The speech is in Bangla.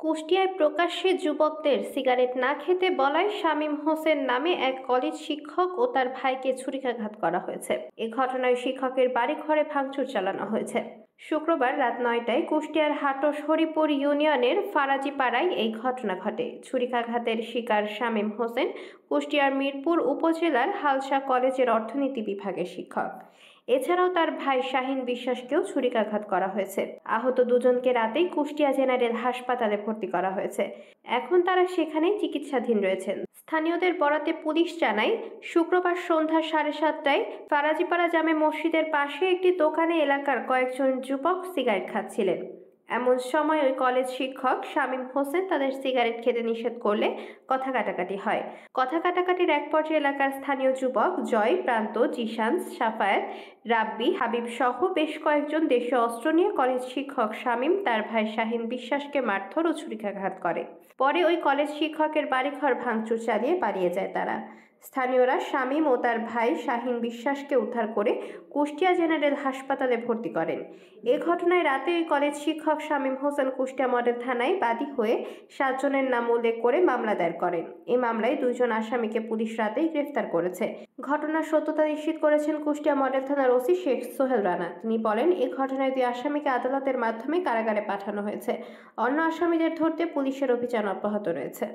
কুষ্টিয়ায় প্রকাশ্যে যুবকদের সিগারেট না খেতে বলায় শামীম হোসেন নামে এক কলেজ শিক্ষক ও তার ভাইকে ছুরিকাঘাত করা হয়েছে। এ ঘটনায় শিক্ষকের বাড়িঘরে ভাঙচুর চালানো হয়েছে। শুক্রবার রাত ৯টায় কুষ্টিয়ার হাটস হরিপুর ইউনিয়নের ফারাজিপাড়ায় এই ঘটনা ঘটে। ছুরিকাঘাতের শিকার শামীম হোসেন কুষ্টিয়ার মিরপুর উপজেলার হালসা কলেজের অর্থনীতি বিভাগের শিক্ষক। এছাড়াও তার ভাই শাহিন বিশ্বাসকেও ছুরিকাঘাত করা হয়েছে। আহত দুজনকে রাতেই কুষ্টিয়া জেনারেল হাসপাতালে ভর্তি করা হয়েছে। এখন তারা সেখানেই চিকিৎসাধীন রয়েছেন। স্থানীয়দের বরাতে পুলিশ জানায়, শুক্রবার সন্ধ্যা 7:30টায় ফারাজিপাড়া জামে মসজিদের পাশে একটি দোকানে এলাকার কয়েকজন যুবক সিগারেট খাচ্ছিলেন। এমন সময় ওই কলেজ শিক্ষক শামীম হোসেন তাদের সিগারেট খেতে নিষেধ করলে কথা কাটাকাটি হয়। কথা কাটাকাটির এক পর্যায়ে এলাকার স্থানীয় যুবক জয়, প্রান্ত, জিশান, সাফায়েত, রাব্বি, হাবিব সহ বেশ কয়েকজন দেশীয় অস্ত্র নিয়ে কলেজ শিক্ষক শামীম তার ভাই শাহিন বিশ্বাসকে মারধর ও ছুরিকাঘাত করে। পরে ওই কলেজ শিক্ষকের বাড়িঘর ভাঙচুর চালিয়ে পালিয়ে যায় তারা। স্থানীয়রা শামীম ও তার ভাই শাহিন বিশ্বাসকে উদ্ধার করে কুষ্টিয়া জেনারেল হাসপাতালে ভর্তি করেন। এ ঘটনায় রাতে ওই কলেজ শিক্ষক শামীম হোসেন কুষ্টিয়া মডেল থানায় বাদী হয়ে 7 জনের নাম উল্লেখ করে মামলা দায়ের করেন। এই মামলায় 2 জন আসামিকে পুলিশ রাতেই গ্রেফতার করেছে। ঘটনার সত্যতা নিশ্চিত করেছেন কুষ্টিয়া মডেল থানার ওসি শেখ সোহেল রানা। তিনি বলেন, এই ঘটনায় 2 আসামিকে আদালতের মাধ্যমে কারাগারে পাঠানো হয়েছে। অন্য আসামিদের ধরতে পুলিশের অভিযান অব্যাহত রয়েছে।